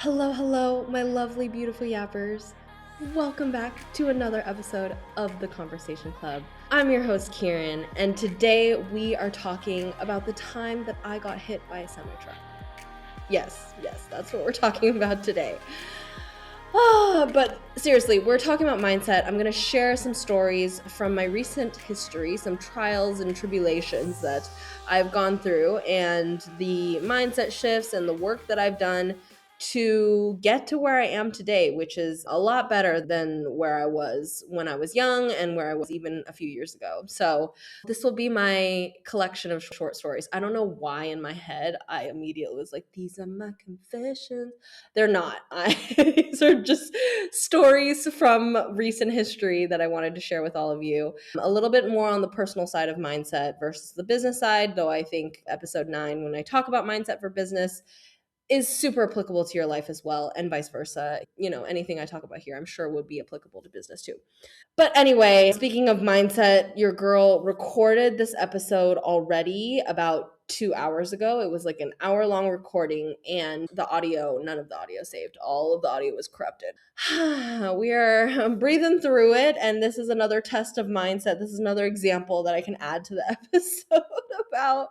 Hello, my lovely, beautiful yappers. Welcome back to another episode of the Conversation Club. I'm your host, Kieran, and today we are talking about the time that I got hit by a semi truck. Yes, that's what we're talking about today. But seriously, we're talking about mindset. I'm going to share some stories from my recent history, some trials and tribulations that I've gone through, and the mindset shifts and the work that I've done to get to where I am today, which is a lot better than where I was when I was young and where I was even a few years ago. So, this will be my collection of short stories. I don't know why in my head I immediately was like, these are my confessions. They're not. These are just stories from recent history that I wanted to share with all of you. A little bit more on the personal side of mindset versus the business side, though I think episode 9, when I talk about mindset for business, is super applicable to your life as well, and vice versa. You know, anything I talk about here, I'm sure would be applicable to business too. But anyway, speaking of mindset, your girl recorded this episode already about 2 hours ago. It was like an hour-long recording, and none of the audio saved. All of the audio was corrupted. We are breathing through it, and this is another test of mindset. This is another example that I can add to the episode about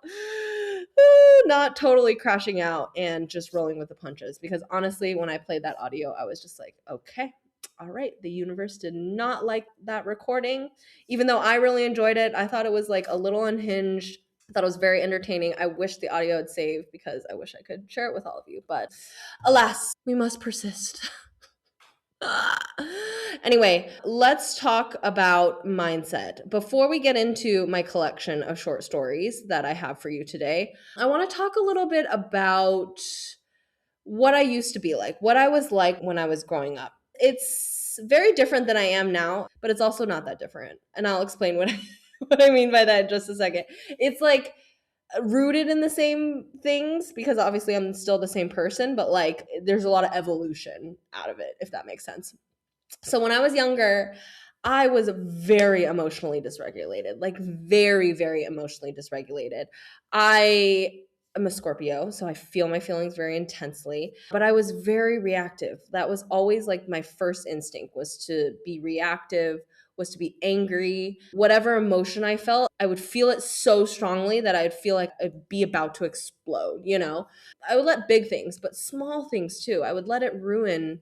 not totally crashing out and just rolling with the punches. Because honestly, when I played that audio, I was just like, okay, all right, the universe did not like that recording, even though I really enjoyed it. I thought it was like a little unhinged. I thought it was very entertaining. I wish the audio had saved because I wish I could share it with all of you. But alas, we must persist. Anyway, let's talk about mindset. Before we get into my collection of short stories that I have for you today, I want to talk a little bit about what I used to be like, what I was like when I was growing up. It's very different than I am now, but it's also not that different. And I'll explain what I mean by that in just a second. It's like rooted in the same things because obviously I'm still the same person, but like there's a lot of evolution out of it, if that makes sense. So when I was younger, I was very emotionally dysregulated, like very, very emotionally dysregulated. I am a Scorpio, so I feel my feelings very intensely, but I was very reactive. That was always like my first instinct was to be reactive, was to be angry. Whatever emotion I felt, I would feel it so strongly that I'd feel like I'd be about to explode, you know? I would let big things, but small things too. I would let it ruin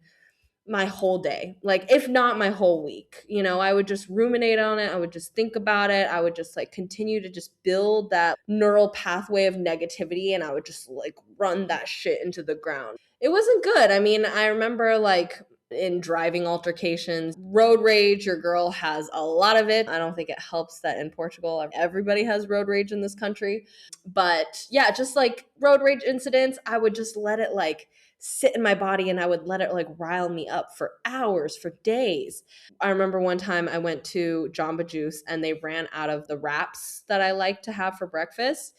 my whole day, like if not my whole week. You know, I would just ruminate on it. I would just think about it. I would just like continue to just build that neural pathway of negativity, and I would just like run that shit into the ground. It wasn't good. I mean, I remember like in driving altercations, road rage, your girl has a lot of it. I don't think it helps that in Portugal everybody has road rage in this country. But yeah, just like road rage incidents, I would just let it like sit in my body, and I would let it like rile me up for hours, for days. I remember one time I went to Jamba Juice and they ran out of the wraps that I like to have for breakfast.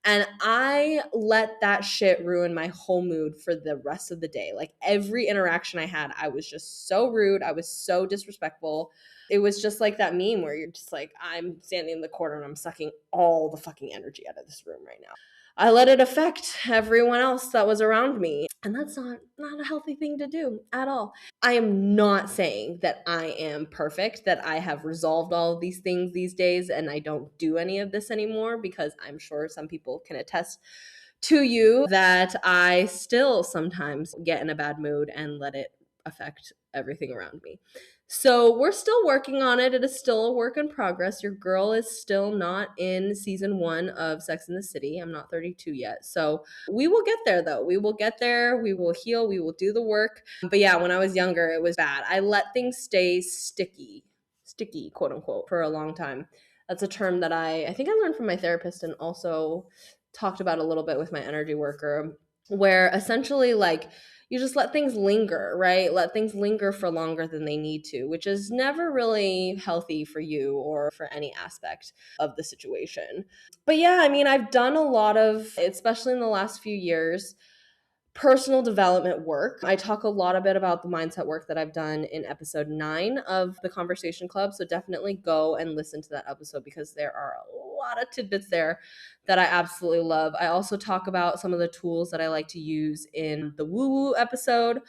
And I let that shit ruin my whole mood for the rest of the day. Like every interaction I had, I was just so rude. I was so disrespectful. It was just like that meme where you're just like, I'm standing in the corner and I'm sucking all the fucking energy out of this room right now. I let it affect everyone else that was around me. And that's not a healthy thing to do at all. I am not saying that I am perfect, that I have resolved all of these things these days and I don't do any of this anymore, because I'm sure some people can attest to you that I still sometimes get in a bad mood and let it affect everything around me. So we're still working on it. It is still a work in progress. Your girl is still not in season 1 of Sex and the City. I'm not 32 yet. So we will get there though. We will get there. We will heal. We will do the work. But yeah, when I was younger, it was bad. I let things stay sticky, quote unquote, for a long time. That's a term that I think I learned from my therapist, and also talked about a little bit with my energy worker, where essentially like you just let things linger, right? Let things linger for longer than they need to, which is never really healthy for you or for any aspect of the situation. But yeah, I mean, I've done a lot of, especially in the last few years, personal development work. I talk a lot about the mindset work that I've done in episode 9 of the Conversation Club. So definitely go and listen to that episode because there are a lot of tidbits there that I absolutely love. I also talk about some of the tools that I like to use in the woo woo episode.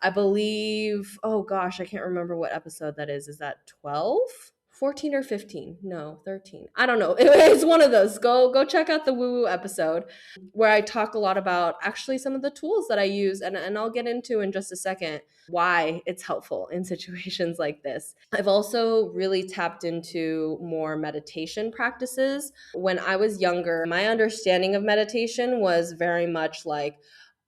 I believe, oh gosh, I can't remember what episode that is. Is that 12? 14 or 15? No, 13. I don't know. It's one of those. Go check out the woo woo episode where I talk a lot about actually some of the tools that I use, and I'll get into in just a second why it's helpful in situations like this. I've also really tapped into more meditation practices. When I was younger, my understanding of meditation was very much like,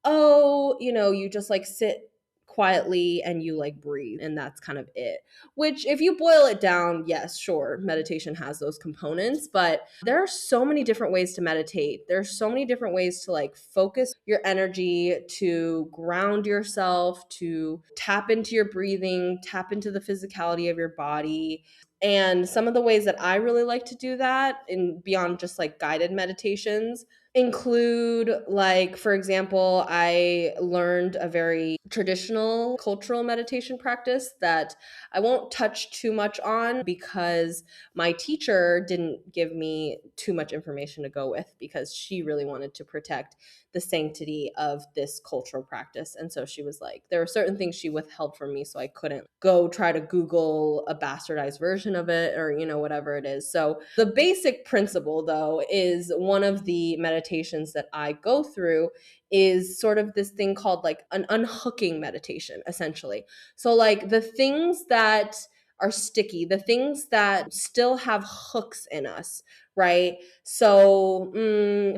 oh, you just like sit quietly and you like breathe and that's kind of it. Which, if you boil it down, yes, sure, meditation has those components, but there are so many different ways to meditate. There's so many different ways to like focus your energy, to ground yourself, to tap into your breathing, tap into the physicality of your body. And some of the ways that I really like to do that, in beyond just like guided meditations, include, like, for example, I learned a very traditional cultural meditation practice that I won't touch too much on because my teacher didn't give me too much information to go with because she really wanted to protect the sanctity of this cultural practice. And so she was like, there were certain things she withheld from me, so I couldn't go try to Google a bastardized version of it or, whatever it is. So the basic principle, though, is one of the meditations that I go through is sort of this thing called like an unhooking meditation, essentially. So, like, the things that are sticky, the things that still have hooks in us, right? So,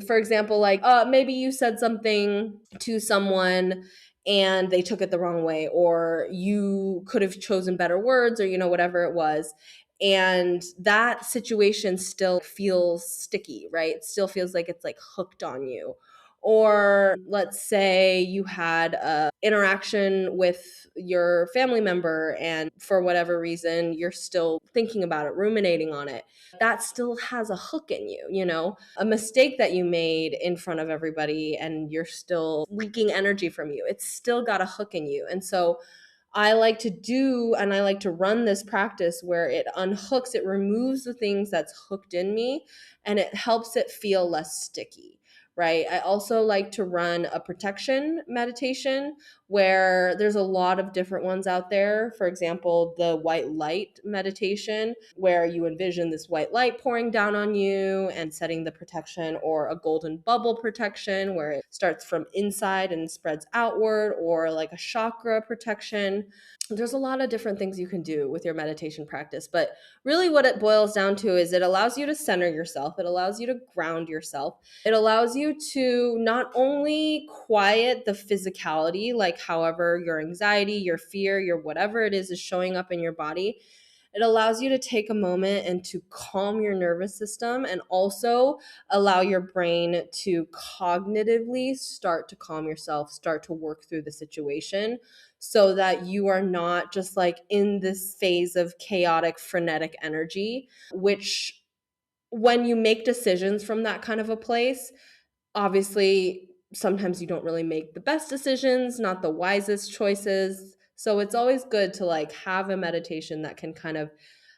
for example, like maybe you said something to someone and they took it the wrong way, or you could have chosen better words, or, whatever it was. And that situation still feels sticky, right? It still feels like it's like hooked on you. Or let's say you had a interaction with your family member and for whatever reason you're still thinking about it, ruminating on it. That still has a hook in you, A mistake that you made in front of everybody and you're still leaking energy from you. It's still got a hook in you. And so I like to run this practice where it unhooks, it removes the things that's hooked in me, and it helps it feel less sticky, right? I also like to run a protection meditation where there's a lot of different ones out there. For example, the white light meditation, where you envision this white light pouring down on you and setting the protection, or a golden bubble protection, where it starts from inside and spreads outward, or like a chakra protection. There's a lot of different things you can do with your meditation practice, but really what it boils down to is it allows you to center yourself, it allows you to ground yourself, it allows you to not only quiet the physicality, like however your anxiety, your fear, your whatever it is showing up in your body. It allows you to take a moment and to calm your nervous system, and also allow your brain to cognitively start to calm yourself, start to work through the situation, so that you are not just like in this phase of chaotic, frenetic energy, which, when you make decisions from that kind of a place, obviously sometimes you don't really make the best decisions, not the wisest choices. So it's always good to like have a meditation that can kind of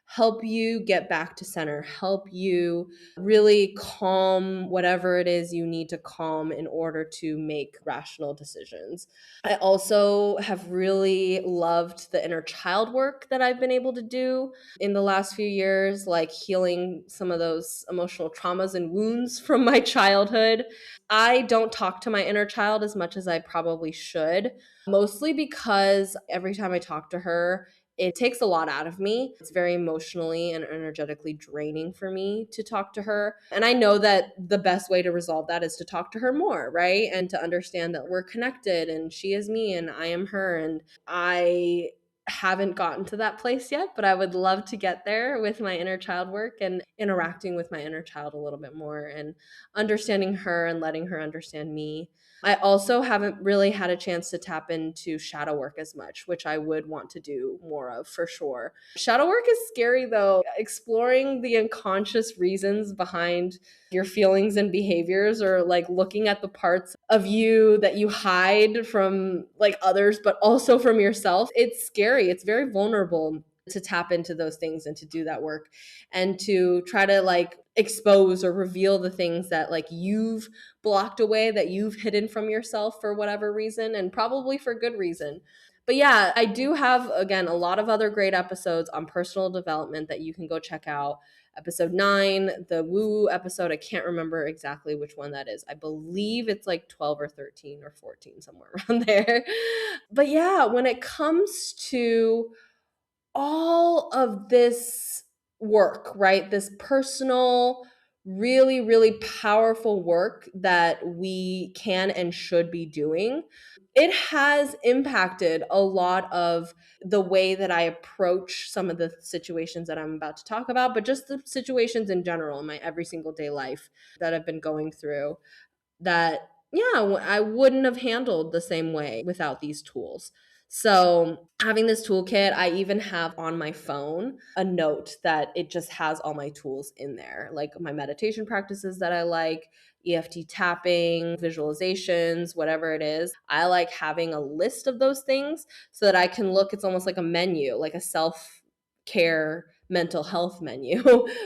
help you get back to center, help you really calm whatever it is you need to calm in order to make rational decisions. I also have really loved the inner child work that I've been able to do in the last few years, like healing some of those emotional traumas and wounds from my childhood. I don't talk to my inner child as much as I probably should, mostly because every time I talk to her, it takes a lot out of me. It's very emotionally and energetically draining for me to talk to her. And I know that the best way to resolve that is to talk to her more, right? And to understand that we're connected and she is me and I am her. And I haven't gotten to that place yet, but I would love to get there with my inner child work and interacting with my inner child a little bit more and understanding her and letting her understand me. I also haven't really had a chance to tap into shadow work as much, which I would want to do more of for sure. Shadow work is scary though. Exploring the unconscious reasons behind your feelings and behaviors, or like looking at the parts of you that you hide from like others, but also from yourself. It's scary. It's very vulnerable to tap into those things and to do that work and to try to like expose or reveal the things that like you've blocked away, that you've hidden from yourself for whatever reason, and probably for good reason. But yeah, I do have, again, a lot of other great episodes on personal development that you can go check out. Episode 9, the woo episode, I can't remember exactly which one that is. I believe it's like 12 or 13 or 14, somewhere around there. But yeah, when it comes to all of this work, right? This personal, really, really powerful work that we can and should be doing. It has impacted a lot of the way that I approach some of the situations that I'm about to talk about, but just the situations in general in my every single day life that I've been going through that, yeah, I wouldn't have handled the same way without these tools. So, having this toolkit, I even have on my phone a note that it just has all my tools in there, like my meditation practices that I like, EFT tapping, visualizations, whatever it is. I like having a list of those things so that I can look, it's almost like a menu, like a self care mental health menu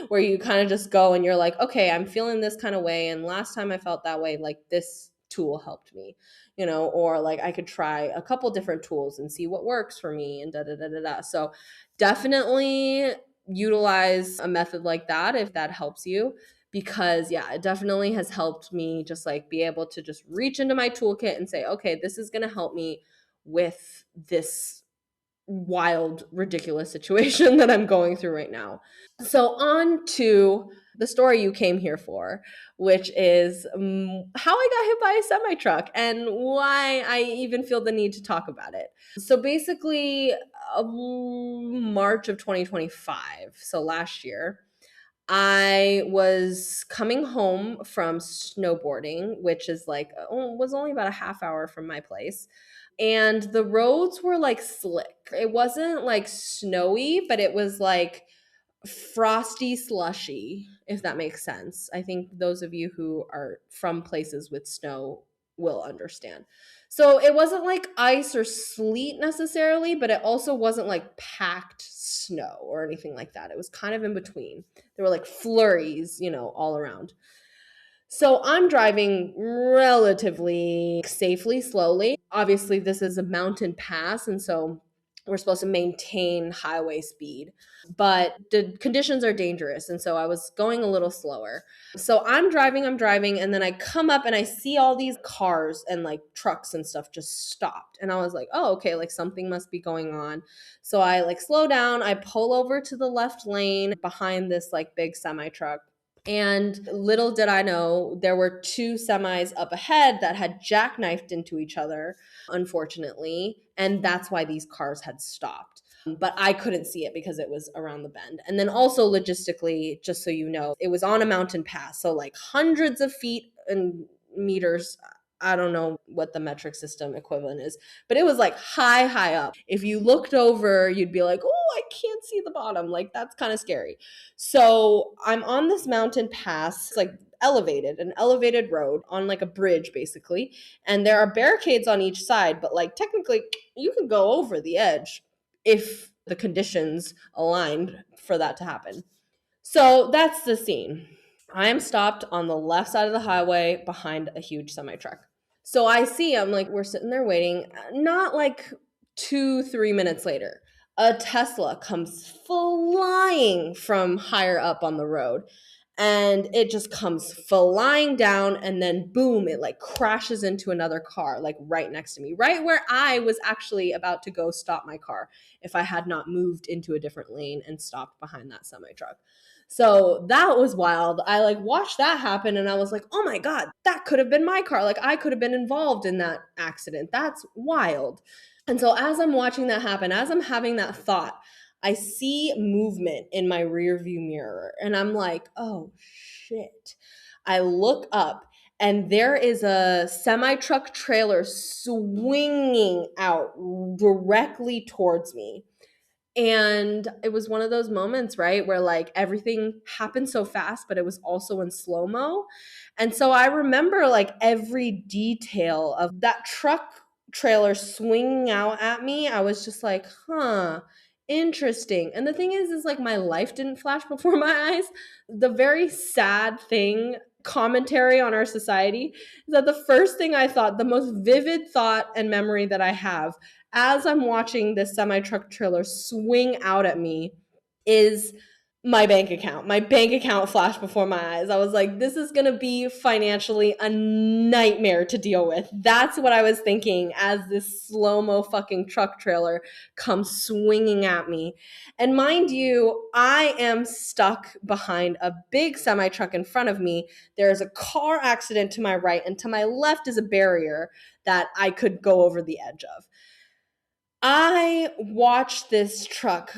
where you kind of just go and you're like, okay, I'm feeling this kind of way. And last time I felt that way, like this tool helped me, or like I could try a couple different tools and see what works for me and da da da da da. So definitely utilize a method like that if that helps you. Because yeah, it definitely has helped me just like be able to just reach into my toolkit and say, okay, this is going to help me with this wild, ridiculous situation that I'm going through right now. So, on to the story you came here for, which is how I got hit by a semi truck and why I even feel the need to talk about it. So, basically, March of 2025, so last year, I was coming home from snowboarding, which is like, was only about a half hour from my place, and the roads were like slick. It wasn't like snowy, but it was like frosty slushy, if that makes sense. I think those of you who are from places with snow will understand. So it wasn't like ice or sleet necessarily, but it also wasn't like packed snow or anything like that. It was kind of in between. There were like flurries, all around. So I'm driving relatively safely, slowly. Obviously, this is a mountain pass, and so we're supposed to maintain highway speed, but the conditions are dangerous. And so I was going a little slower. So I'm driving, and then I come up and I see all these cars and like trucks and stuff just stopped. And I was like, oh, okay, like something must be going on. So I like slow down, I pull over to the left lane behind this like big semi truck. And little did I know, there were two semis up ahead that had jackknifed into each other, unfortunately. And that's why these cars had stopped. But I couldn't see it because it was around the bend. And then also logistically, just so you know, it was on a mountain pass. So like hundreds of feet and meters. I don't know what the metric system equivalent is, but it was like high, high up. If you looked over, you'd be like, oh, I can't see the bottom. Like that's kind of scary. So I'm on this mountain pass, like an elevated road on like a bridge basically. And there are barricades on each side, but like technically you can go over the edge if the conditions aligned for that to happen. So that's the scene. I am stopped on the left side of the highway behind a huge semi truck. So I see, I'm like, we're sitting there waiting, not like 2, 3 minutes later, a Tesla comes flying from higher up on the road, and it just comes flying down, and then boom, it like crashes into another car like right next to me, right where I was actually about to go stop my car if I had not moved into a different lane and stopped behind that semi truck. So that was wild. I like watched that happen and I was like, oh my God, that could have been my car. Like I could have been involved in that accident. That's wild. And so as I'm watching that happen, as I'm having that thought, I see movement in my rear view mirror and I'm like, oh shit. I look up and there is a semi truck trailer swinging out directly towards me. And it was one of those moments, right, where like everything happened so fast, but it was also in slow mo. And so I remember like every detail of that truck trailer swinging out at me. I was just like, huh, interesting. And the thing is like my life didn't flash before my eyes. The very sad thing, commentary on our society, is that the first thing I thought, the most vivid thought and memory that I have as I'm watching this semi truck trailer swing out at me is my bank account. My bank account flashed before my eyes. I was like, this is going to be financially a nightmare to deal with. That's what I was thinking as this slow mo fucking truck trailer comes swinging at me. And mind you, I am stuck behind a big semi truck in front of me. There is a car accident to my right, and to my left is a barrier that I could go over the edge of. I watched this truck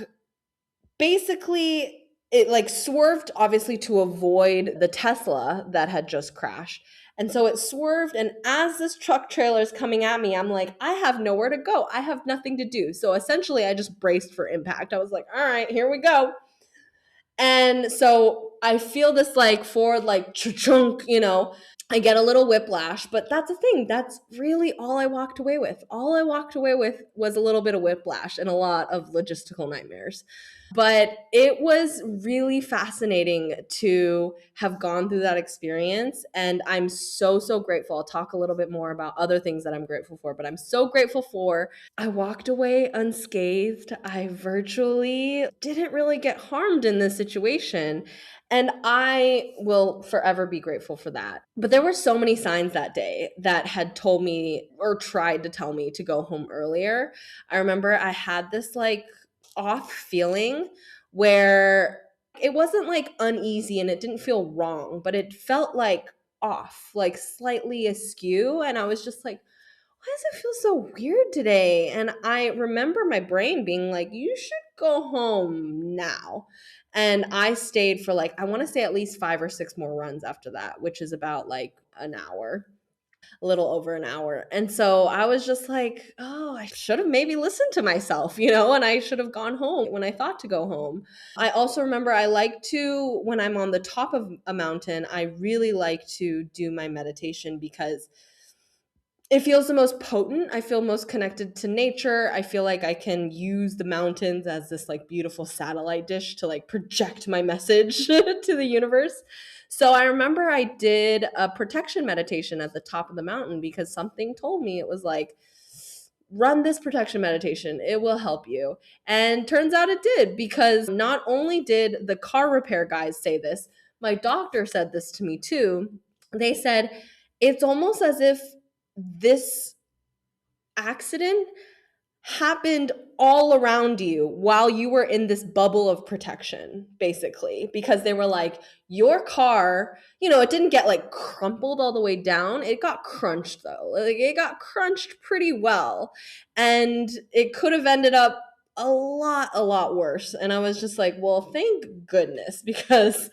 basically, it like swerved obviously to avoid the Tesla that had just crashed. And so it swerved, and as this truck trailer is coming at me, I'm like, I have nowhere to go. I have nothing to do. So essentially, I just braced for impact. I was like, all right, here we go. And so I feel this like forward, like chunk, I get a little whiplash, but that's the thing. That's really all I walked away with. All I walked away with was a little bit of whiplash and a lot of logistical nightmares. But it was really fascinating to have gone through that experience. And I'm so, so grateful. I'll talk a little bit more about other things that I'm grateful for, but I'm so grateful for I walked away unscathed. I virtually didn't really get harmed in this situation. And I will forever be grateful for that. But there were so many signs that day that had told me or tried to tell me to go home earlier. I remember I had this like off feeling where it wasn't like uneasy and it didn't feel wrong, but it felt like off, like slightly askew. And I was just like, why does it feel so weird today? And I remember my brain being like, you should go home now. And I stayed for like, I want to say at least 5 or 6 more runs after that, which is about like an hour, a little over an hour. And so I was just like, oh, I should have maybe listened to myself, and I should have gone home when I thought to go home. I also remember I like to, when I'm on the top of a mountain, I really like to do my meditation because it feels the most potent. I feel most connected to nature. I feel like I can use the mountains as this like beautiful satellite dish to like project my message to the universe. So I remember I did a protection meditation at the top of the mountain because something told me it was like, run this protection meditation. It will help you. And turns out it did, because not only did the car repair guys say this, my doctor said this to me too. They said, it's almost as if this accident happened all around you while you were in this bubble of protection, basically, because they were like, your car, it didn't get like crumpled all the way down. It got crunched though. Like it got crunched pretty well. And it could have ended up a lot worse. And I was just like, well, thank goodness, because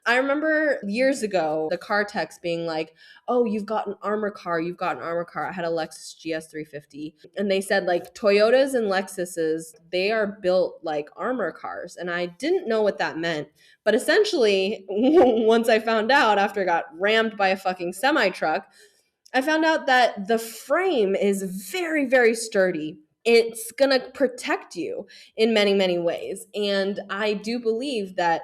I remember years ago, the car techs being like, oh, you've got an armor car. You've got an armor car. I had a Lexus GS350. And they said like Toyotas and Lexuses, they are built like armor cars. And I didn't know what that meant. But essentially, once I found out after I got rammed by a fucking semi truck, I found out that the frame is very, very sturdy. It's going to protect you in many, many ways. And I do believe that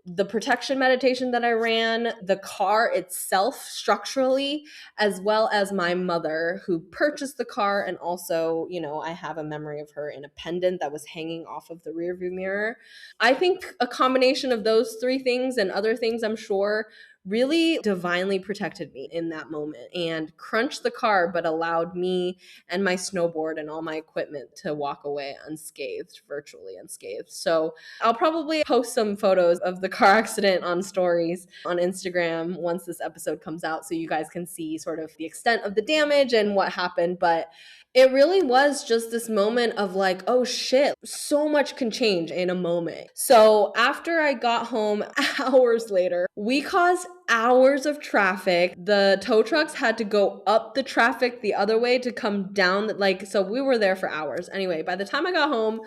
the protection meditation that I ran, the car itself structurally, as well as my mother who purchased the car. And also, I have a memory of her in a pendant that was hanging off of the rearview mirror. I think a combination of those three things and other things, I'm sure, really divinely protected me in that moment and crunched the car, but allowed me and my snowboard and all my equipment to walk away unscathed, virtually unscathed. So I'll probably post some photos of the car accident on stories on Instagram once this episode comes out, so you guys can see sort of the extent of the damage and what happened. But it really was just this moment of like, oh shit, so much can change in a moment. So after I got home hours later, we caused hours of traffic. The tow trucks had to go up the traffic the other way to come down. Like, so we were there for hours. Anyway, by the time I got home,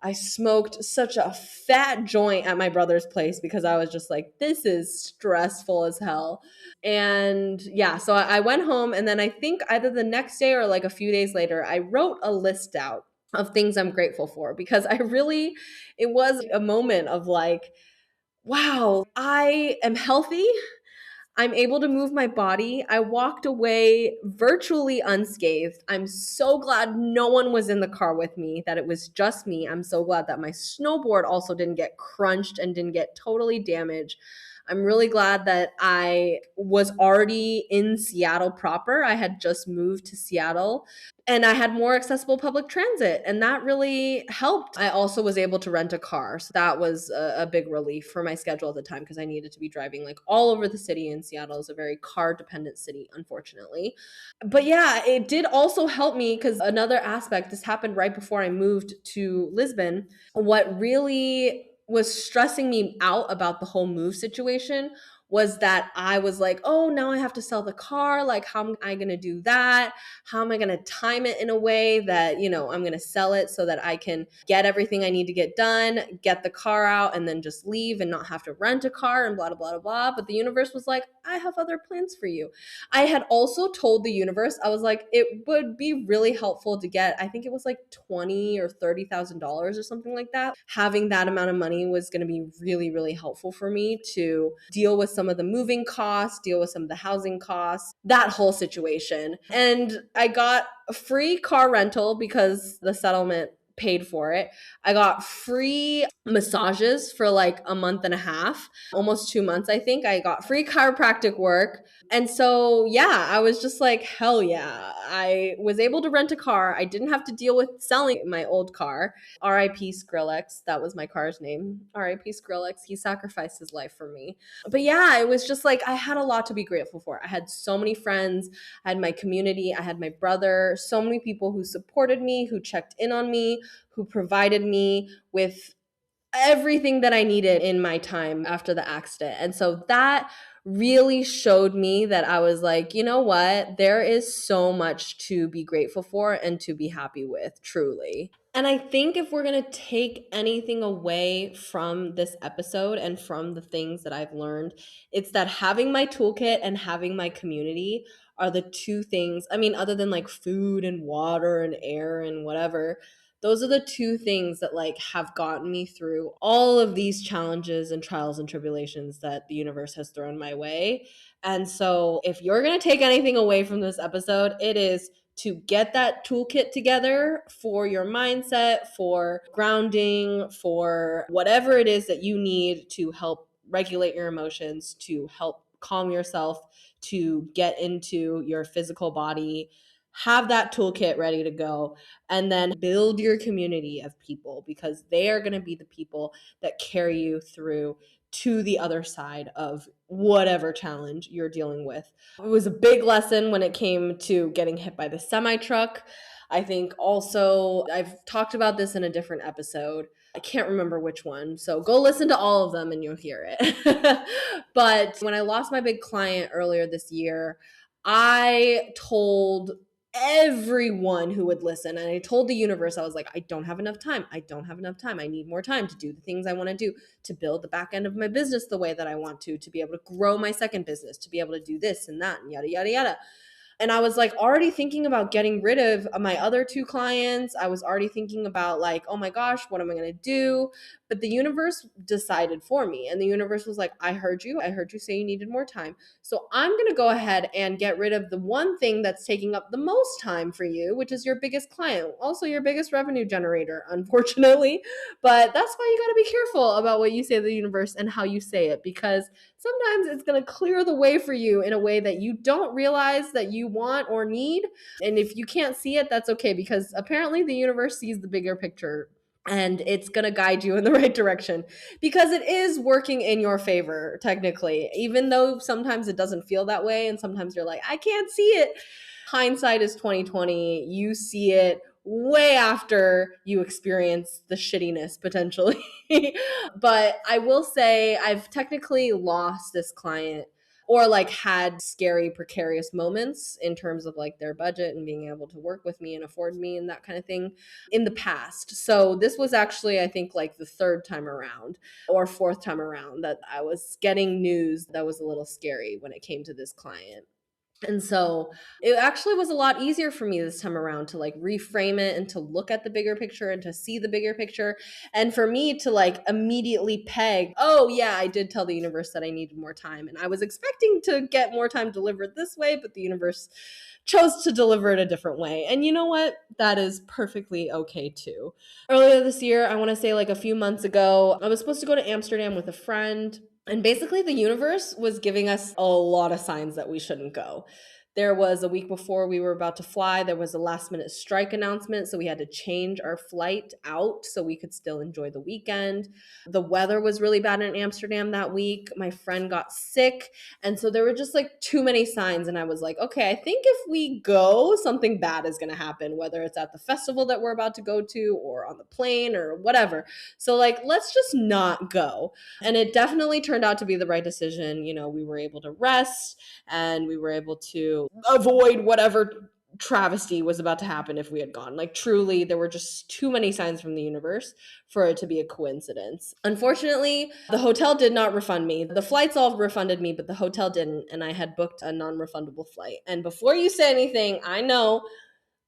I smoked such a fat joint at my brother's place because I was just like, this is stressful as hell. And yeah, so I went home, and then I think either the next day or like a few days later, I wrote a list out of things I'm grateful for, because it was a moment of like, wow, I am healthy. I'm able to move my body. I walked away virtually unscathed. I'm so glad no one was in the car with me, that it was just me. I'm so glad that my snowboard also didn't get crunched and didn't get totally damaged. I'm really glad that I was already in Seattle proper. I had just moved to Seattle and I had more accessible public transit, and that really helped. I also was able to rent a car. So that was a big relief for my schedule at the time, because I needed to be driving like all over the city, and Seattle is a very car dependent city, unfortunately. But yeah, it did also help me, because another aspect, this happened right before I moved to Lisbon. What really was stressing me out about the whole move situation was that I was like, oh, now I have to sell the car. Like, how am I going to do that? How am I going to time it in a way that, I'm going to sell it so that I can get everything I need to get done, get the car out, and then just leave and not have to rent a car and blah, blah, blah, blah. But the universe was like, I have other plans for you. I had also told the universe, I was like, it would be really helpful to get, I think it was like $20,000 or $30,000 or something like that. Having that amount of money was going to be really, really helpful for me to deal with some of the moving costs, deal with some of the housing costs, that whole situation. And I got a free car rental because the settlement paid for it. I got free massages for like a month and a half, almost 2 months, I think. I got free chiropractic work. And so, yeah, I was just like, hell yeah. I was able to rent a car. I didn't have to deal with selling my old car. RIP Skrillex. That was my car's name. RIP Skrillex. He sacrificed his life for me. But yeah, it was just like, I had a lot to be grateful for. I had so many friends. I had my community. I had my brother. So many people who supported me, who checked in on me, who provided me with everything that I needed in my time after the accident. And so that really showed me that I was like, you know what? There is so much to be grateful for and to be happy with, truly. And I think if we're going to take anything away from this episode and from the things that I've learned, it's that having my toolkit and having my community are the two things. I mean, other than like food and water and air and whatever, those are the two things that like have gotten me through all of these challenges and trials and tribulations that the universe has thrown my way. And so if you're going to take anything away from this episode, it is to get that toolkit together for your mindset, for grounding, for whatever it is that you need to help regulate your emotions, to help calm yourself, to get into your physical body. Have that toolkit ready to go, and then build your community of people, because they are going to be the people that carry you through to the other side of whatever challenge you're dealing with. It was a big lesson when it came to getting hit by the semi truck. I think also, I've talked about this in a different episode. I can't remember which one. So go listen to all of them and you'll hear it. But when I lost my big client earlier this year, I told everyone who would listen, and I told the universe, I was like, I don't have enough time. I don't have enough time. I need more time to do the things I want to do, to build the back end of my business the way that I want to be able to grow my second business, to be able to do this and that and yada, yada, yada. And I was like already thinking about getting rid of my other two clients. I was already thinking about like, oh my gosh, what am I going to do? But the universe decided for me. And the universe was like, I heard you. I heard you say you needed more time. So I'm going to go ahead and get rid of the one thing that's taking up the most time for you, which is your biggest client, also your biggest revenue generator, unfortunately. But that's why you got to be careful about what you say to the universe and how you say it, because sometimes it's going to clear the way for you in a way that you don't realize that you want or need. And if you can't see it, that's okay, because apparently the universe sees the bigger picture and it's going to guide you in the right direction, because it is working in your favor, technically, even though sometimes it doesn't feel that way. And sometimes you're like, I can't see it. Hindsight is 2020. You see it way after you experience the shittiness potentially. But I will say I've technically lost this client or like had scary, precarious moments in terms of like their budget and being able to work with me and afford me and that kind of thing in the past. So this was actually, I think, like the third time around or fourth time around that I was getting news that was a little scary when it came to this client. And so it actually was a lot easier for me this time around to like reframe it and to look at the bigger picture and to see the bigger picture. And for me to like immediately peg, oh, yeah, I did tell the universe that I needed more time. And I was expecting to get more time delivered this way, but the universe chose to deliver it a different way. And you know what? That is perfectly okay too. Earlier this year, I want to say like a few months ago, I was supposed to go to Amsterdam with a friend. And basically, the universe was giving us a lot of signs that we shouldn't go. There was a week before we were about to fly, there was a last minute strike announcement. So we had to change our flight out so we could still enjoy the weekend. The weather was really bad in Amsterdam that week. My friend got sick. And so there were just like too many signs. And I was like, okay, I think if we go, something bad is going to happen, whether it's at the festival that we're about to go to or on the plane or whatever. So, like, let's just not go. And it definitely turned out to be the right decision. You know, we were able to rest and we were able to avoid whatever travesty was about to happen if we had gone. Like, truly, there were just too many signs from the universe for it to be a coincidence. Unfortunately, the hotel did not refund me. The flights all refunded me, but the hotel didn't. And I had booked a non refundable flight. And before you say anything, I know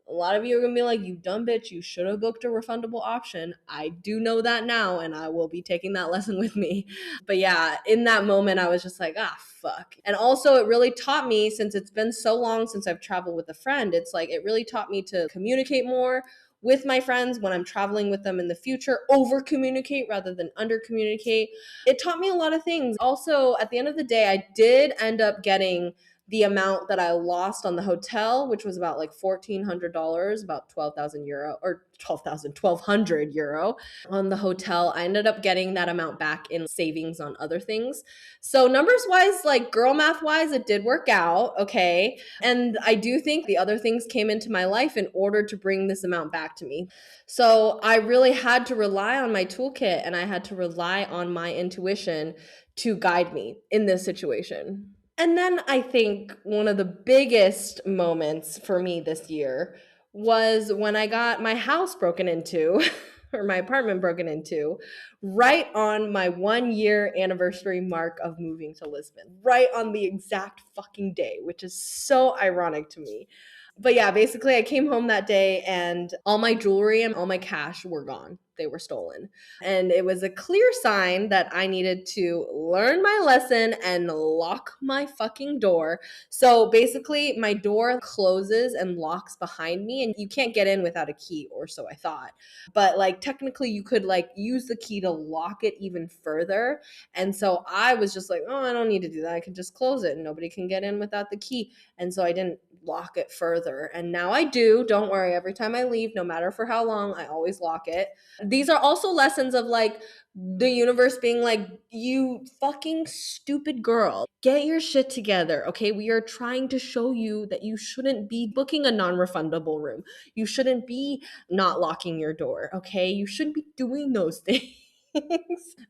a lot of you are gonna be like, you dumb bitch, you should have booked a refundable option. I do know that now, and I will be taking that lesson with me. But yeah, in that moment, I was just like, ah, fuck. And also, it really taught me, since it's been so long since I've traveled with a friend, it's like, it really taught me to communicate more with my friends when I'm traveling with them in the future, over communicate rather than under communicate. It taught me a lot of things. Also, at the end of the day, I did end up getting the amount that I lost on the hotel, which was about like $1,400, about 12,000 euro or 1,200 euro on the hotel. I ended up getting that amount back in savings on other things. So numbers wise, like girl math wise, it did work out. Okay. And I do think the other things came into my life in order to bring this amount back to me. So I really had to rely on my toolkit and I had to rely on my intuition to guide me in this situation. And then I think one of the biggest moments for me this year was when I got my house broken into, or my apartment broken into, right on my 1 year anniversary mark of moving to Lisbon, right on the exact fucking day, which is so ironic to me. But yeah, basically, I came home that day and all my jewelry and all my cash were gone. They were stolen. And it was a clear sign that I needed to learn my lesson and lock my fucking door. So basically, my door closes and locks behind me, and you can't get in without a key, or so I thought. But like, technically, you could like use the key to lock it even further. And so I was just like, oh, I don't need to do that. I can just close it and nobody can get in without the key. And so I didn't lock it further. And now I do. Don't worry. Every time I leave, no matter for how long, I always lock it. These are also lessons of like the universe being like, you fucking stupid girl, get your shit together. Okay. We are trying to show you that you shouldn't be booking a non refundable room. You shouldn't be not locking your door. Okay. You shouldn't be doing those things.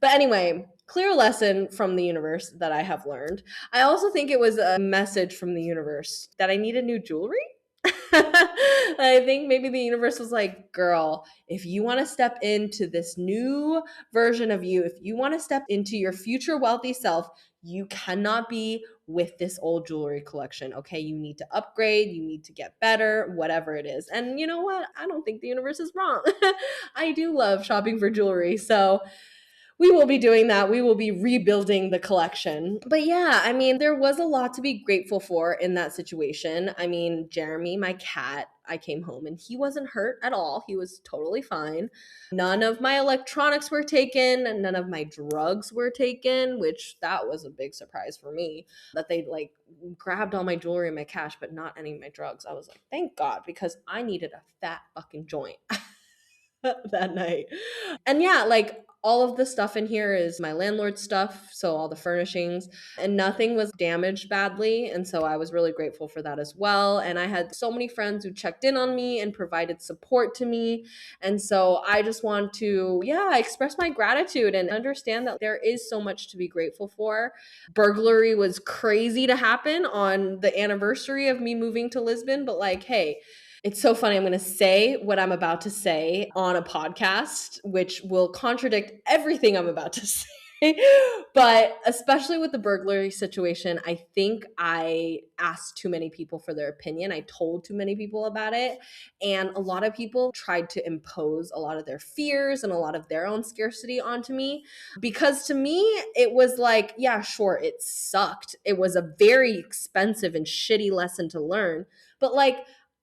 But anyway, clear lesson from the universe that I have learned. I also think it was a message from the universe that I needed new jewelry. I think maybe the universe was like, girl, if you want to step into this new version of you, if you want to step into your future wealthy self, you cannot be with this old jewelry collection. Okay. You need to upgrade, you need to get better, whatever it is. And you know what? I don't think the universe is wrong. I do love shopping for jewelry. So we will be doing that. We will be rebuilding the collection. But yeah, I mean, there was a lot to be grateful for in that situation. I mean, Jeremy, my cat, I came home and he wasn't hurt at all. He was totally fine. None of my electronics were taken, and none of my drugs were taken, which that was a big surprise for me, that they like grabbed all my jewelry and my cash, but not any of my drugs. I was like, thank God, because I needed a fat fucking joint that night. And yeah, like all of the stuff in here is my landlord's stuff, so all the furnishings, and nothing was damaged badly. And so I was really grateful for that as well. And I had so many friends who checked in on me and provided support to me. And so I just want to, yeah, express my gratitude and understand that there is so much to be grateful for. Burglary was crazy to happen on the anniversary of me moving to Lisbon, but like, hey, it's so funny. I'm going to say what I'm about to say on a podcast, which will contradict everything I'm about to say. But especially with the burglary situation, I think I asked too many people for their opinion. I told too many people about it. And a lot of people tried to impose a lot of their fears and a lot of their own scarcity onto me. Because to me, it was like, yeah, sure, it sucked. It was a very expensive and shitty lesson to learn. But like,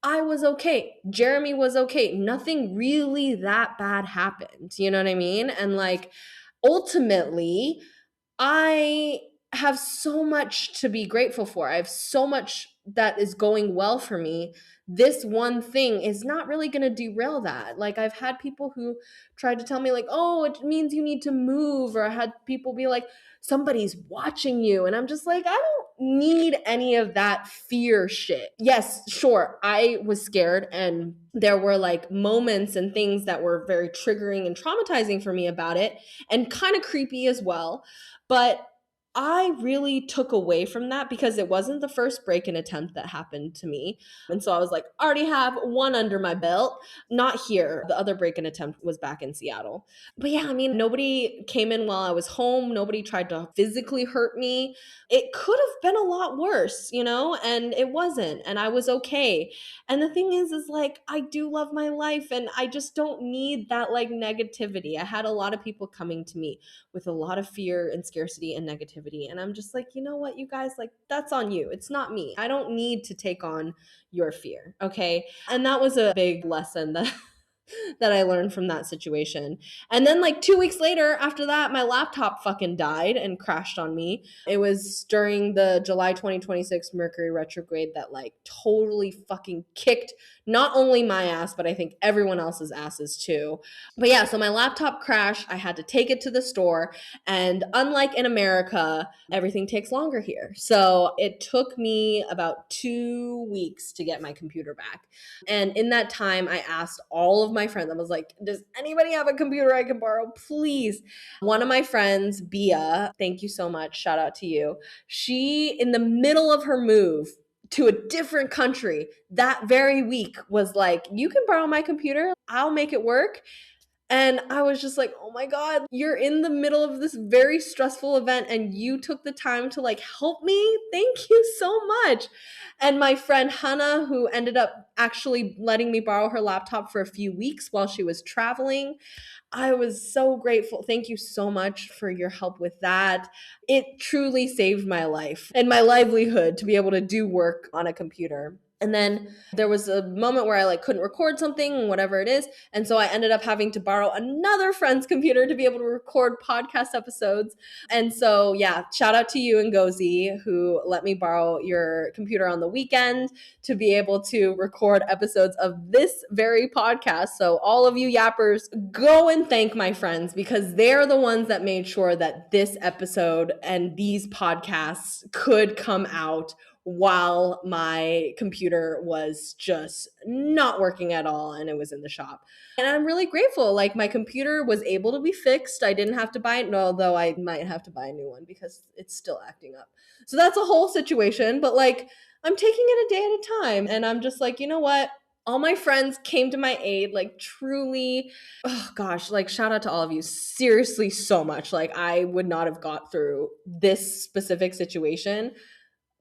I was okay. Jeremy was okay. Nothing really that bad happened. You know what I mean? And like, ultimately, I have so much to be grateful for. I have so much that is going well for me. This one thing is not really going to derail that. Like, I've had people who tried to tell me, like, oh, it means you need to move. Or I had people be like, somebody's watching you. And I'm just like, I don't need any of that fear shit. Yes, sure, I was scared, and there were like moments and things that were very triggering and traumatizing for me about it, and kind of creepy as well. But I really took away from that because it wasn't the first break-in attempt that happened to me. And so I was like, already have one under my belt. Not here. The other break-in attempt was back in Seattle. But yeah, I mean, nobody came in while I was home. Nobody tried to physically hurt me. It could have been a lot worse, you know, and it wasn't. And I was okay. And the thing is like, I do love my life, and I just don't need that like negativity. I had a lot of people coming to me with a lot of fear and scarcity and negativity. And I'm just like, you know what, you guys, like, that's on you. It's not me. I don't need to take on your fear. Okay. And that was a big lesson that that I learned from that situation. And then like 2 weeks later, after that, my laptop fucking died and crashed on me. It was during the July 2026 Mercury retrograde that like totally fucking kicked not only my ass, but I think everyone else's asses too. But yeah, so my laptop crashed. I had to take it to the store. And unlike in America, everything takes longer here. So it took me about 2 weeks to get my computer back. And in that time, I asked all of my friends, I was like, does anybody have a computer I can borrow? Please. One of my friends, Bia, thank you so much. Shout out to you. She, in the middle of her move to a different country that very week, was like, you can borrow my computer. I'll make it work. And I was just like, oh my God, you're in the middle of this very stressful event and you took the time to like help me. Thank you so much. And my friend Hannah, who ended up actually letting me borrow her laptop for a few weeks while she was traveling, I was so grateful. Thank you so much for your help with that. It truly saved my life and my livelihood to be able to do work on a computer. And then there was a moment where I like couldn't record something, whatever it is. And so I ended up having to borrow another friend's computer to be able to record podcast episodes. And so, yeah, shout out to you and Gozi, who let me borrow your computer on the weekend to be able to record episodes of this very podcast. So all of you yappers, go and thank my friends, because they're the ones that made sure that this episode and these podcasts could come out while my computer was just not working at all and it was in the shop. And I'm really grateful. Like, my computer was able to be fixed. I didn't have to buy it, although I might have to buy a new one because it's still acting up. So that's a whole situation. But like, I'm taking it a day at a time. And I'm just like, you know what? All my friends came to my aid, like truly, oh gosh, like shout out to all of you. Seriously, so much. Like, I would not have got through this specific situation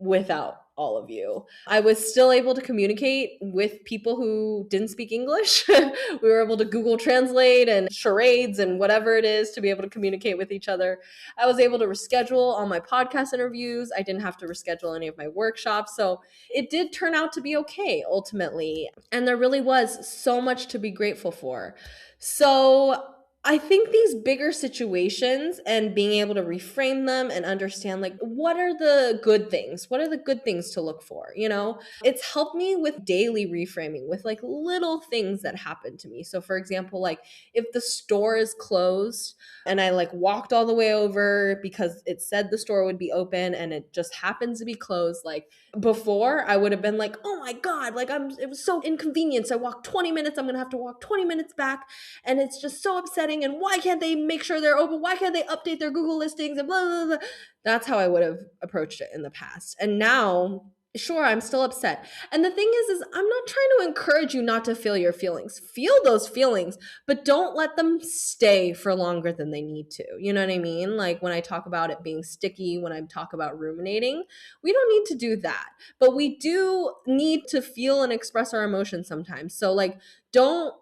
without all of you. I was still able to communicate with people who didn't speak English. We were able to Google Translate and charades and whatever it is to be able to communicate with each other. I was able to reschedule all my podcast interviews. I didn't have to reschedule any of my workshops. So it did turn out to be okay ultimately. And there really was so much to be grateful for. So I think these bigger situations and being able to reframe them and understand, like, what are the good things? What are the good things to look for? You know, it's helped me with daily reframing, with like little things that happen to me. So, for example, like if the store is closed and I like walked all the way over because it said the store would be open and it just happens to be closed, like before I would have been like, oh my God, like it was so inconvenient. I walked 20 minutes, I'm gonna have to walk 20 minutes back, and it's just so upsetting. And why can't they make sure they're open? Why can't they update their Google listings and blah blah blah? That's how I would have approached it in the past. And now, sure, I'm still upset. And the thing is I'm not trying to encourage you not to feel your feelings. Feel those feelings, but don't let them stay for longer than they need to. You know what I mean? Like when I talk about it being sticky, when I talk about ruminating, we don't need to do that. But we do need to feel and express our emotions sometimes. So like don't,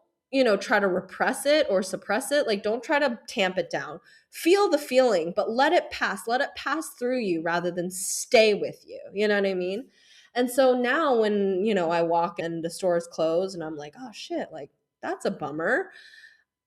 try to repress it or suppress it. Like don't try to tamp it down. Feel the feeling, but let it pass. Let it pass through you rather than stay with you. You know what I mean? And so now when, I walk and the store is closed and I'm like, oh shit, like that's a bummer.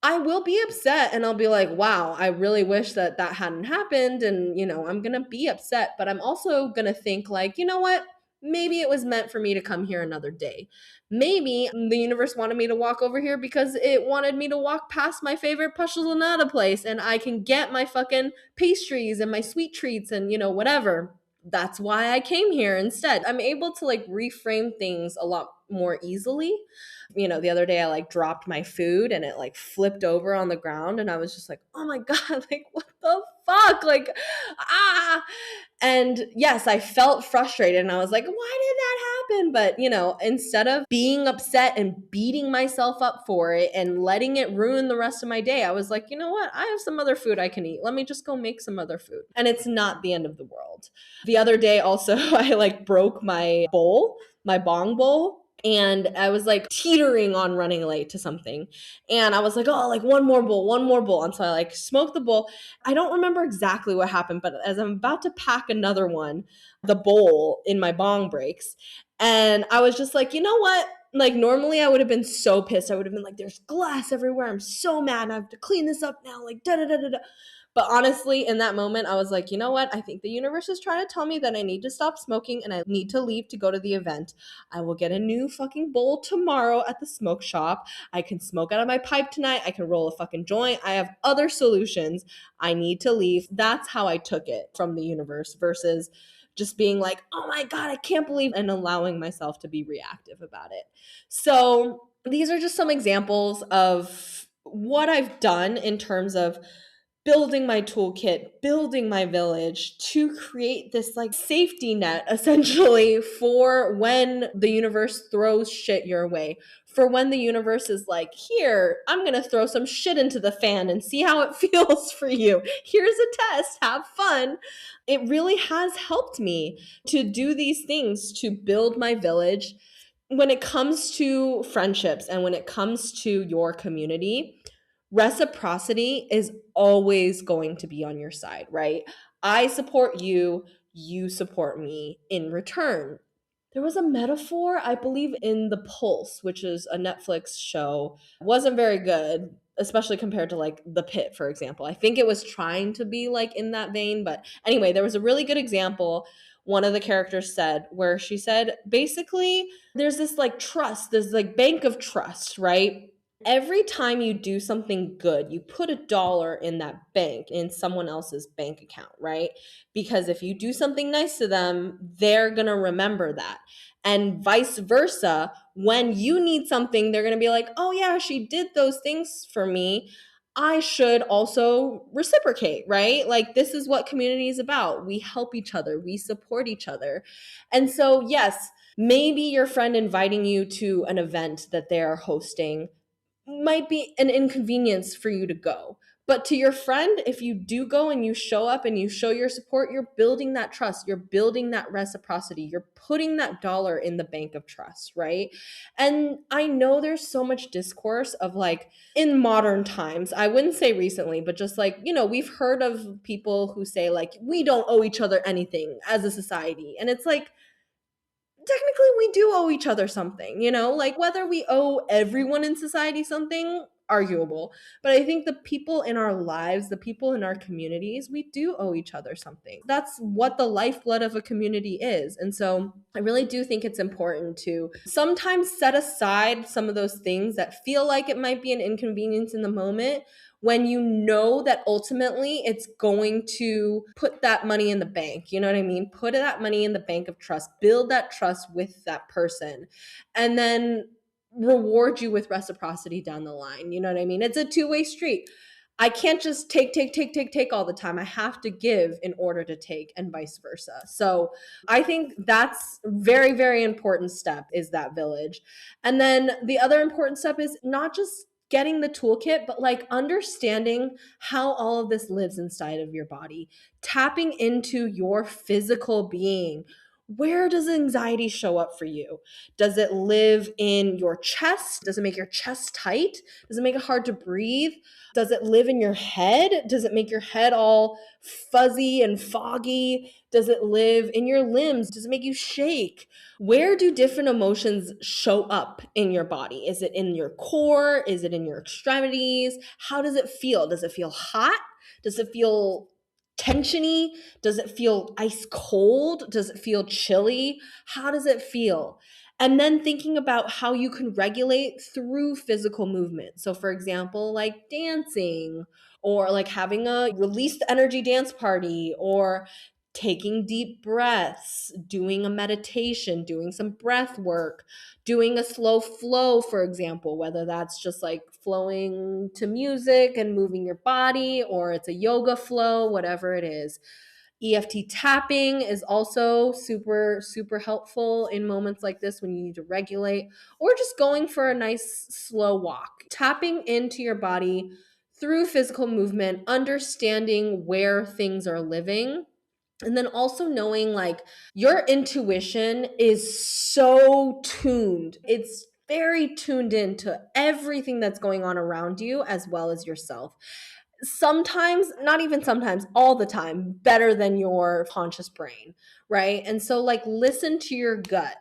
I will be upset and I'll be like, wow, I really wish that that hadn't happened. And, I'm going to be upset, but I'm also going to think, like, you know what? Maybe it was meant for me to come here another day. Maybe the universe wanted me to walk over here because it wanted me to walk past my favorite Pashalonata place and I can get my fucking pastries and my sweet treats and, whatever. That's why I came here instead. I'm able to like reframe things a lot more easily. The other day I like dropped my food and it like flipped over on the ground and I was just like, oh my God, like what the fuck? Like, ah. And yes, I felt frustrated and I was like, why did that happen? But, instead of being upset and beating myself up for it and letting it ruin the rest of my day, I was like, you know what? I have some other food I can eat. Let me just go make some other food. And it's not the end of the world. The other day also, I like broke my bowl, my bong bowl. And I was like teetering on running late to something. And I was like, oh, like one more bowl, one more bowl. And so I like smoked the bowl. I don't remember exactly what happened, but as I'm about to pack another one, the bowl in my bong breaks. And I was just like, you know what? Like normally I would have been so pissed. I would have been like, there's glass everywhere. I'm so mad. I have to clean this up now. Like da da da da da. But honestly, in that moment, I was like, you know what? I think the universe is trying to tell me that I need to stop smoking and I need to leave to go to the event. I will get a new fucking bowl tomorrow at the smoke shop. I can smoke out of my pipe tonight. I can roll a fucking joint. I have other solutions. I need to leave. That's how I took it from the universe versus just being like, oh my God, I can't believe, and allowing myself to be reactive about it. So these are just some examples of what I've done in terms of building my toolkit, building my village to create this like safety net essentially for when the universe throws shit your way. For when the universe is like, here, I'm going to throw some shit into the fan and see how it feels for you. Here's a test, have fun. It really has helped me to do these things to build my village. When it comes to friendships and when it comes to your community, reciprocity is always going to be on your side, right? I support you, you support me in return. There was a metaphor, I believe, in The Pulse, which is a Netflix show. It wasn't very good, especially compared to like The Pit, for example. I think it was trying to be like in that vein, but anyway, there was a really good example one of the characters said where she said basically there's this like trust, this like bank of trust, right? Every time you do something good, you put $1 in that bank, in someone else's bank account, right? Because if you do something nice to them, they're going to remember that. And vice versa, when you need something, they're going to be like, oh yeah, she did those things for me. I should also reciprocate, right? Like this is what community is about. We help each other, we support each other. And so, yes, maybe your friend inviting you to an event that they're hosting might be an inconvenience for you to go. But to your friend, if you do go and you show up and you show your support, you're building that trust, you're building that reciprocity, you're putting that dollar in the bank of trust, right? And I know there's so much discourse of like in modern times, I wouldn't say recently, but just like, we've heard of people who say like, we don't owe each other anything as a society. And it's like, technically we do owe each other something, like whether we owe everyone in society something, arguable. But I think the people in our lives, the people in our communities, we do owe each other something. That's what the lifeblood of a community is. And so I really do think it's important to sometimes set aside some of those things that feel like it might be an inconvenience in the moment, when you know that ultimately it's going to put that money in the bank. You know what I mean? Put that money in the bank of trust, build that trust with that person, and then reward you with reciprocity down the line. You know what I mean? It's a two-way street. I can't just take all the time. I have to give in order to take, and vice versa. So I think that's very, very important step, is that village. And then the other important step is not just getting the toolkit, but like understanding how all of this lives inside of your body, tapping into your physical being. Where does anxiety show up for you? Does it live in your chest? Does it make your chest tight? Does it make it hard to breathe? Does it live in your head? Does it make your head all fuzzy and foggy? Does it live in your limbs? Does it make you shake? Where do different emotions show up in your body? Is it in your core? Is it in your extremities? How does it feel? Does it feel hot? Does it feel tensiony? Does it feel ice cold? Does it feel chilly? How does it feel? And then thinking about how you can regulate through physical movement. So, for example, like dancing, or like having a released energy dance party, or taking deep breaths, doing a meditation, doing some breath work, doing a slow flow, for example, whether that's just like flowing to music and moving your body, or it's a yoga flow, whatever it is. EFT tapping is also super, super helpful in moments like this when you need to regulate, or just going for a nice slow walk. Tapping into your body through physical movement, understanding where things are living, and then also knowing like your intuition is so tuned. It's very tuned into everything that's going on around you as well as yourself. Sometimes, not even sometimes, all the time, better than your conscious brain, right? And so, like, listen to your gut.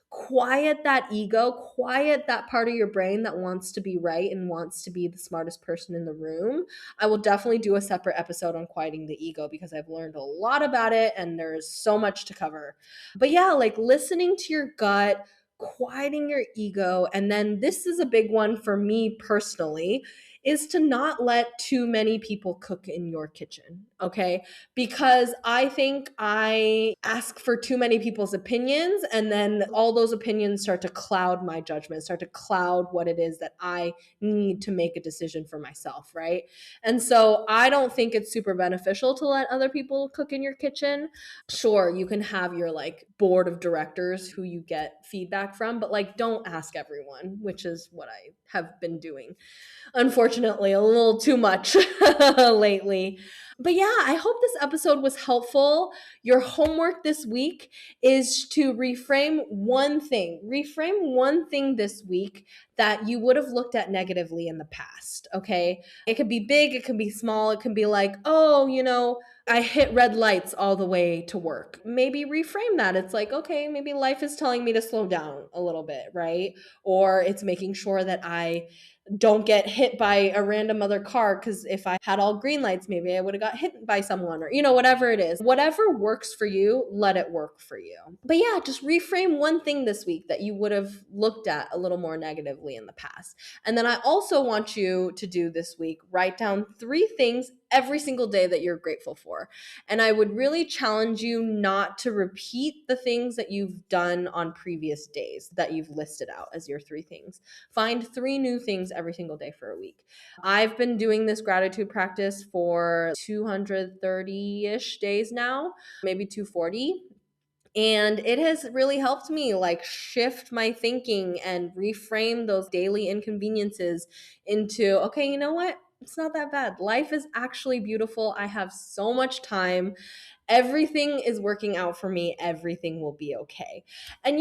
Quiet that ego, quiet that part of your brain that wants to be right and wants to be the smartest person in the room. I will definitely do a separate episode on quieting the ego, because I've learned a lot about it and there's so much to cover. But yeah, like listening to your gut, quieting your ego. And then this is a big one for me personally, is to not let too many people cook in your kitchen, okay? Because I think I ask for too many people's opinions, and then all those opinions start to cloud my judgment, start to cloud what it is that I need to make a decision for myself, right? And so I don't think it's super beneficial to let other people cook in your kitchen. Sure, you can have your like board of directors who you get feedback from, but like don't ask everyone, which is what I have been doing, unfortunately, a little too much lately. But yeah, I hope this episode was helpful. Your homework this week is to reframe one thing. Reframe one thing this week that you would have looked at negatively in the past, okay? It could be big, it could be small, it can be like, oh, I hit red lights all the way to work. Maybe reframe that. It's like, okay, maybe life is telling me to slow down a little bit, right? Or it's making sure that I don't get hit by a random other car, because if I had all green lights, maybe I would have got hit by someone, or whatever it is. Whatever works for you, let it work for you. But yeah, just reframe one thing this week that you would have looked at a little more negatively in the past. And then I also want you to do this week, write down 3 things every single day that you're grateful for. And I would really challenge you not to repeat the things that you've done on previous days that you've listed out as your 3 things. Find 3 new things every single day for a week. I've been doing this gratitude practice for 230-ish days now, maybe 240. And it has really helped me like shift my thinking and reframe those daily inconveniences into, okay, you know what? It's not that bad. Life is actually beautiful. I have so much time. Everything is working out for me. Everything will be okay. And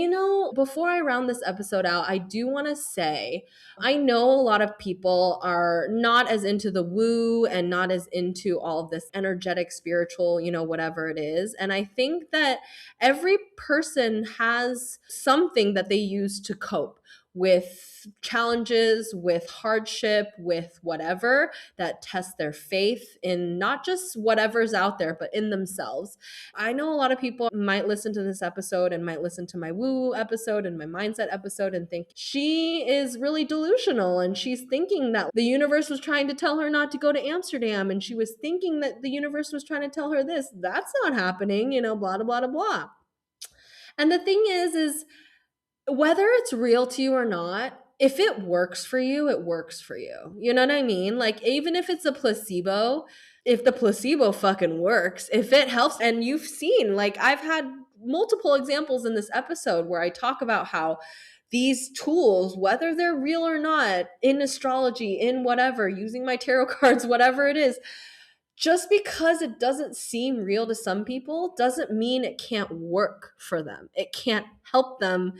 before I round this episode out, I do want to say, I know a lot of people are not as into the woo and not as into all of this energetic, spiritual, whatever it is. And I think that every person has something that they use to cope, with challenges, with hardship, with whatever, that test their faith in not just whatever's out there, but in themselves. I know a lot of people might listen to this episode and might listen to my woo episode and my mindset episode and think she is really delusional, and she's thinking that the universe was trying to tell her not to go to Amsterdam, and she was thinking that the universe was trying to tell her this. That's not happening, blah, blah, blah, blah. And the thing is whether it's real to you or not, if it works for you, it works for you. You know what I mean? Like, even if it's a placebo, if the placebo fucking works, if it helps, and you've seen, like, I've had multiple examples in this episode where I talk about how these tools, whether they're real or not, in astrology, in whatever, using my tarot cards, whatever it is, just because it doesn't seem real to some people doesn't mean it can't work for them. It can't help them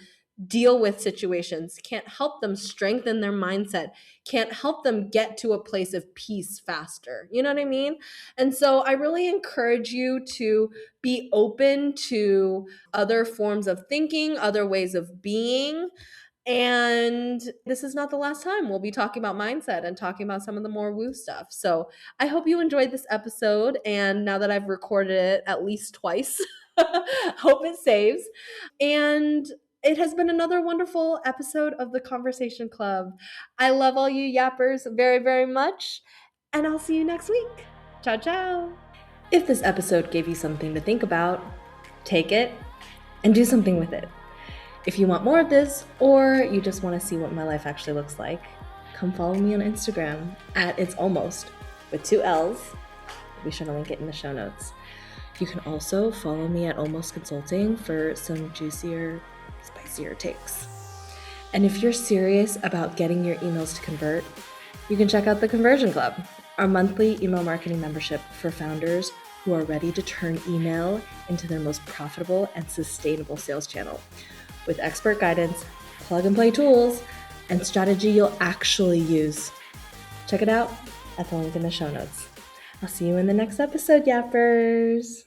deal with situations, can't help them strengthen their mindset, can't help them get to a place of peace faster. You know what I mean? And so I really encourage you to be open to other forms of thinking, other ways of being. And this is not the last time we'll be talking about mindset and talking about some of the more woo stuff. So I hope you enjoyed this episode. And now that I've recorded it at least twice, hope it saves. And it has been another wonderful episode of the Conversation Club. I love all you yappers very, very much. And I'll see you next week. Ciao, ciao. If this episode gave you something to think about, take it and do something with it. If you want more of this, or you just want to see what my life actually looks like, come follow me on Instagram at It's Almost with 2 L's. Be sure to link it in the show notes. You can also follow me at Almost Consulting for some juicier, spicier takes. And if you're serious about getting your emails to convert, you can check out the Conversion Club, our monthly email marketing membership for founders who are ready to turn email into their most profitable and sustainable sales channel. With expert guidance, plug-and-play tools, and strategy you'll actually use. Check it out at the link in the show notes. I'll see you in the next episode, yappers.